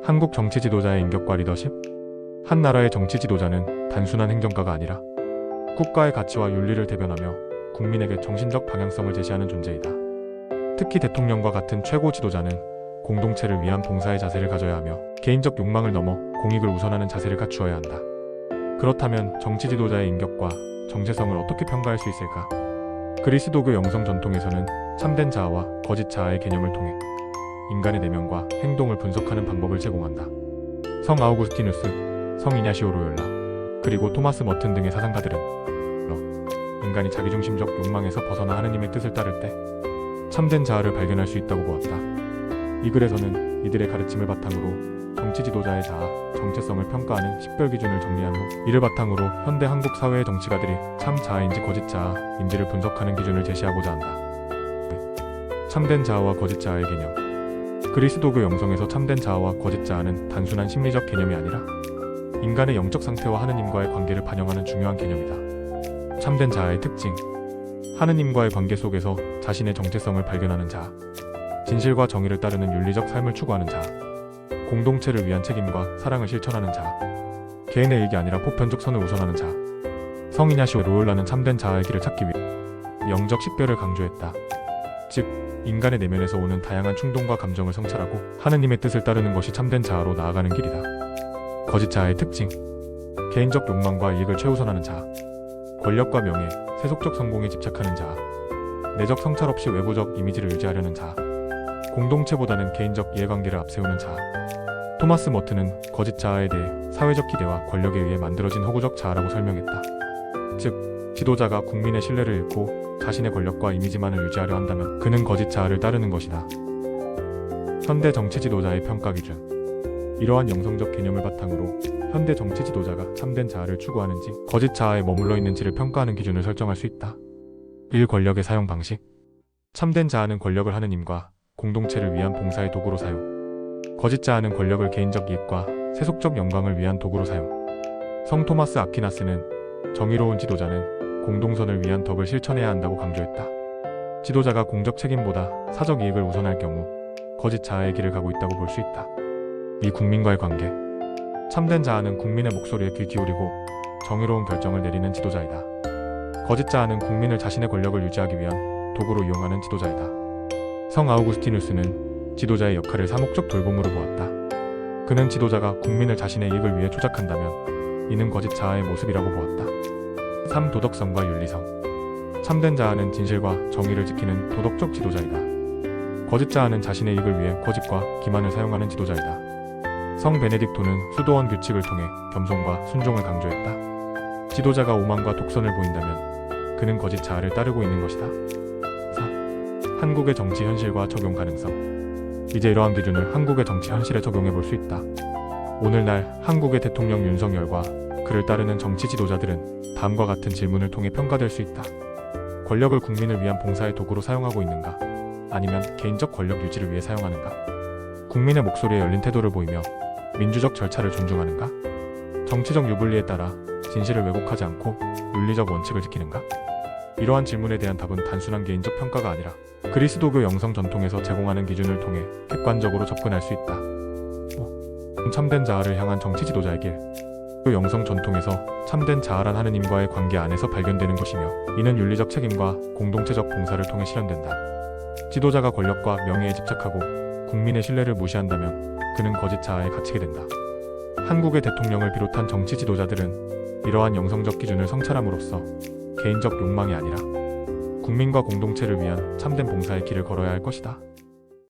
한국 정치 지도자의 인격과 리더십? 한 나라의 정치 지도자는 단순한 행정가가 아니라 국가의 가치와 윤리를 대변하며 국민에게 정신적 방향성을 제시하는 존재이다. 특히 대통령과 같은 최고 지도자는 공동체를 위한 봉사의 자세를 가져야 하며 개인적 욕망을 넘어 공익을 우선하는 자세를 갖추어야 한다. 그렇다면 정치 지도자의 인격과 정체성을 어떻게 평가할 수 있을까? 그리스도교 영성 전통에서는 참된 자아와 거짓 자아의 개념을 통해 인간의 내면과 행동을 분석하는 방법을 제공한다. 성 아우구스티누스, 성 이냐시오 로욜라, 그리고 토마스 머튼 등의 사상가들은 인간이 자기중심적 욕망에서 벗어나 하느님의 뜻을 따를 때 참된 자아를 발견할 수 있다고 보았다. 이 글에서는 이들의 가르침을 바탕으로 정치 지도자의 자아, 정체성을 평가하는 식별 기준을 정리한 후 이를 바탕으로 현대 한국 사회의 정치가들이 참 자아인지 거짓 자아인지를 분석하는 기준을 제시하고자 한다. 참된 자아와 거짓 자아의 개념. 그리스도교 영성에서 참된 자아와 거짓 자아는 단순한 심리적 개념이 아니라 인간의 영적 상태와 하느님과의 관계를 반영하는 중요한 개념이다. 참된 자아의 특징. 하느님과의 관계 속에서 자신의 정체성을 발견하는 자아, 진실과 정의를 따르는 윤리적 삶을 추구하는 자아, 공동체를 위한 책임과 사랑을 실천하는 자아, 개인의 이익이 아니라 보편적 선을 우선하는 자아. 성 이냐시오 로욜라는 참된 자아의 길을 찾기 위해 영적 식별을 강조했다. 즉, 인간의 내면에서 오는 다양한 충동과 감정을 성찰하고 하느님의 뜻을 따르는 것이 참된 자아로 나아가는 길이다. 거짓 자아의 특징. 개인적 욕망과 이익을 최우선하는 자아, 권력과 명예, 세속적 성공에 집착하는 자아, 내적 성찰 없이 외부적 이미지를 유지하려는 자아, 공동체보다는 개인적 이해관계를 앞세우는 자아. 토마스 머튼은 거짓 자아에 대해 사회적 기대와 권력에 의해 만들어진 허구적 자아라고 설명했다. 즉, 지도자가 국민의 신뢰를 잃고 자신의 권력과 이미지만을 유지하려 한다면 그는 거짓 자아를 따르는 것이다. 현대 정치 지도자의 평가 기준. 이러한 영성적 개념을 바탕으로 현대 정치 지도자가 참된 자아를 추구하는지 거짓 자아에 머물러 있는지를 평가하는 기준을 설정할 수 있다. 1. 권력의 사용 방식. 참된 자아는 권력을 하느님과 공동체를 위한 봉사의 도구로 사용. 거짓 자아는 권력을 개인적 이익과 세속적 영광을 위한 도구로 사용. 성 토마스 아퀴나스는 정의로운 지도자는 공동선을 위한 덕을 실천해야 한다고 강조했다. 지도자가 공적 책임보다 사적 이익을 우선할 경우 거짓 자아의 길을 가고 있다고 볼 수 있다. 이 국민과의 관계. 참된 자아는 국민의 목소리에 귀 기울이고 정의로운 결정을 내리는 지도자이다. 거짓 자아는 국민을 자신의 권력을 유지하기 위한 도구로 이용하는 지도자이다. 성 아우구스티누스는 지도자의 역할을 사목적 돌봄으로 보았다. 그는 지도자가 국민을 자신의 이익을 위해 조작한다면 이는 거짓 자아의 모습이라고 보았다. 3. 도덕성과 윤리성. 참된 자아는 진실과 정의를 지키는 도덕적 지도자이다. 거짓 자아는 자신의 이익을 위해 거짓과 기만을 사용하는 지도자이다. 성 베네딕토는 수도원 규칙을 통해 겸손과 순종을 강조했다. 지도자가 오만과 독선을 보인다면 그는 거짓 자아를 따르고 있는 것이다. 4. 한국의 정치 현실과 적용 가능성. 이제 이러한 기준을 한국의 정치 현실에 적용해 볼 수 있다. 오늘날 한국의 대통령 윤석열과 그를 따르는 정치 지도자들은 다음과 같은 질문을 통해 평가될 수 있다. 권력을 국민을 위한 봉사의 도구로 사용하고 있는가? 아니면 개인적 권력 유지를 위해 사용하는가? 국민의 목소리에 열린 태도를 보이며 민주적 절차를 존중하는가? 정치적 유불리에 따라 진실을 왜곡하지 않고 윤리적 원칙을 지키는가? 이러한 질문에 대한 답은 단순한 개인적 평가가 아니라 그리스도교 영성 전통에서 제공하는 기준을 통해 객관적으로 접근할 수 있다. 5. 참된 자아를 향한 정치 지도자의 길. 영성 전통에서 참된 자아란 하느님과의 관계 안에서 발견되는 것이며 이는 윤리적 책임과 공동체적 봉사를 통해 실현된다. 지도자가 권력과 명예에 집착하고 국민의 신뢰를 무시한다면 그는 거짓 자아에 갇히게 된다. 한국의 대통령을 비롯한 정치 지도자들은 이러한 영성적 기준을 성찰함으로써 개인적 욕망이 아니라 국민과 공동체를 위한 참된 봉사의 길을 걸어야 할 것이다.